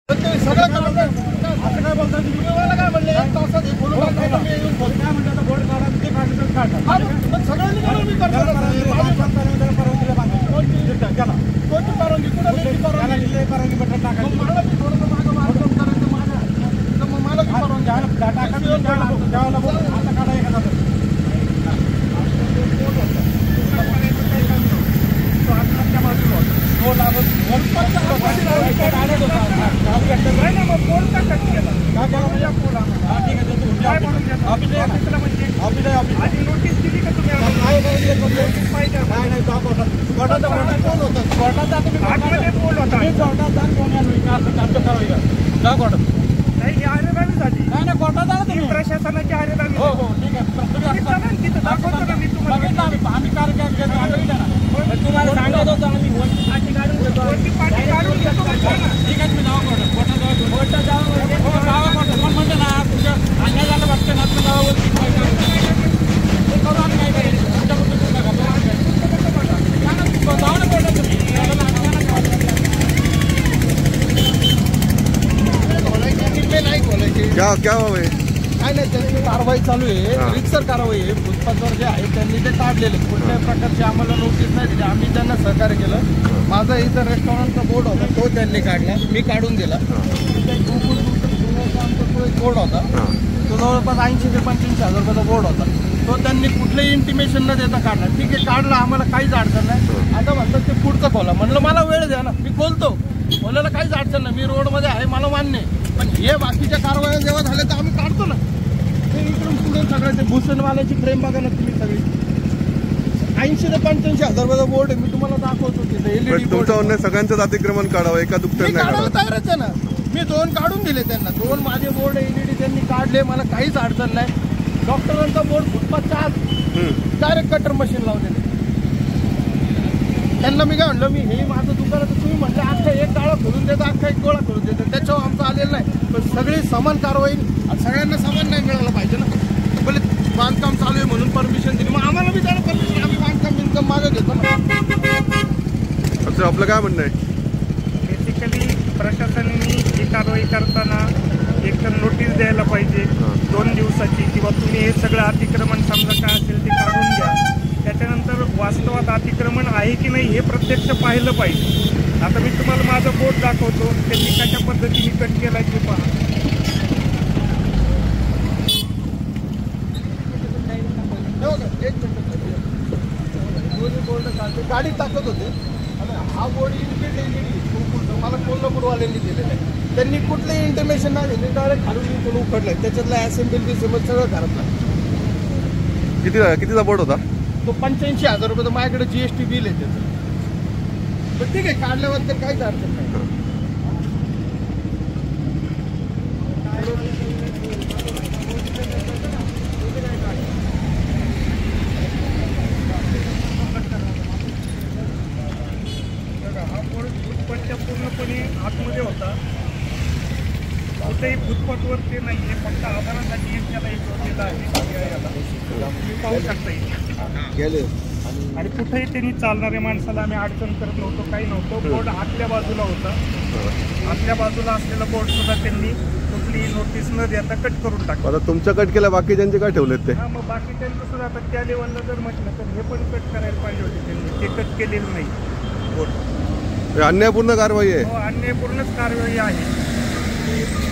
सगळं असं काय बोलतात तुम्ही काय म्हणले एक तासात हे बोलून काय म्हणतात बोर्ड काढा ते काढलं काढा सगळ्यांनी काढून मी करतो कोणती परवानगी परवानगी बटन टाकायचं मला मी थोडंसं मागं मार्गदर्शन करायचं माझ्या मग मला परवानगी आता काढा एखादा नोटीस दिली का तुम्ही प्रशासनाची आरेदावी हो हो ठीक आहे तिथं दाखवतो ना मी तुम्हाला आम्ही कार्यक्रम तुम्हाला सांगत होतो आम्ही पाठी काढून घेतो ठीक आहे तुम्ही म्हणते ना तुमच्या अन्यायाला वाटतं ना आपल्या गावावरती क्या क्या हुआ काय नाही त्यांची कारवाई चालू आहे रितसर कारवाई आहे फुटपाथवर जे आहे त्यांनी ते काढलेले कुठल्याही प्रकारची आम्हाला नोटीस नाही दिली आम्ही त्यांना सहकार्य केलं माझा इथं रेस्टॉरंटचा बोर्ड होता तो त्यांनी काढला मी काढून दिला बोर्ड होता तो जवळपास 80 ते 85,000 रुपयाचा बोर्ड होता तो त्यांनी कुठलंही इंटिमेशन न देता काढला ठीक आहे काढला आम्हाला काहीच अडचण नाही आता म्हणतात ते पुढचं खोला म्हणलं मला वेळ द्या ना मी खोलतो खोलायला काहीच अडचण नाही मी रोडमध्ये आहे मला मान्य आहे पण हे बाकीच्या कारवाया जेव्हा झाल्या तर आम्ही काढतो ना ते इकडून पुढे सगळं ते भूषणवाल्याची फ्रेम बघा ना तुम्ही सगळी 80 ते 85,000 रुपयाचा बोर्ड आहे मी तुम्हाला दाखवतो तिथे एलईडी तुमचं सगळ्यांचं अतिक्रमण काढावं एका दुपट्यात नाही काढायला तयारच आहे ना मी 2 काढून दिले त्यांना 2 माझे बोर्ड एलईडी त्यांनी काढले मला काहीच अडचण नाही डॉक्टरांचा बोर्ड फुटपाथच्या आत डायरेक्ट कटर मशीन लावलेले त्यांना मी काय म्हणलं मी हे माझं दुकान तर तुम्ही म्हटलं अख्खा एक गाळा खोलून देता अख्खा एक गोळा खोलून देतो त्याच्यावर आमचं आलेलं नाही पण सगळी समान कारवाई सगळ्यांना समान नाही मिळायला पाहिजे ना बोले बांधकाम चालू आहे म्हणून परमिशन दिली मग आम्हाला बी द्यायला परमिशन आम्ही बांधकाम मागं घेतो ना आपलं काय म्हणणं आहे बेसिकली प्रशासनाने ही कारवाई करताना एक तर नोटीस द्यायला पाहिजे 2 दिवसाची किंवा तुम्ही हे सगळं अतिक्रमण समजा काय असेल ते काढून घ्या त्याच्यानंतर वास्तवात अतिक्रमण आहे की नाही हे प्रत्यक्ष पाहिलं पाहिजे आता मी तुम्हाला माझा बोर्ड दाखवतो त्यांनी कशा पद्धतीने कट केला ते पहा गाडीत टाकत होते आणि हा बोर्ड मला कोल्हापूरवाल्यांनी दिलेला आहे त्यांनी कुठलंही इंटिमेशन नाही दिले डायरेक्ट खालून उकडलंय त्याच्यातलं असेंब्ली समज सगळं घरातलं कितीचा बोर्ड होता तो 85,000 रुपये माझ्याकडे जीएसटी बिल आहे त्याचं पण ठीक आहे काढल्याबद्दल काहीच अडचण नाही हा बोर्ड फुटपाथच्या पूर्णपणे आतमध्ये होता कुठेही फुटपाथवर ते नाही आहे फक्त आधारासाठी एक त्याला एक जोडलेला आहे पाहू शकता येईल आणि कुठेही त्यांनी चालणाऱ्या माणसाला आम्ही अडचण करत नव्हतो काही नव्हतं बोर्ड आतल्या बाजूला होता आतल्या बाजूला असलेला बोर्ड सुद्धा त्यांनी कुठली नोटीस न देता कट करून टाकला आता तुमचं कट केलं बाकी ज्यांचे काय ठेवलेत ते मग बाकी त्यांचं सुद्धा आता त्या लेवलला जर म्हटलं तर हे पण कट करायला पाहिजे होते त्यांनी ते कट केलेलं नाही बोर्ड अन्यायपूर्ण कारवाई आहे अन्यायपूर्णच कारवाई आहे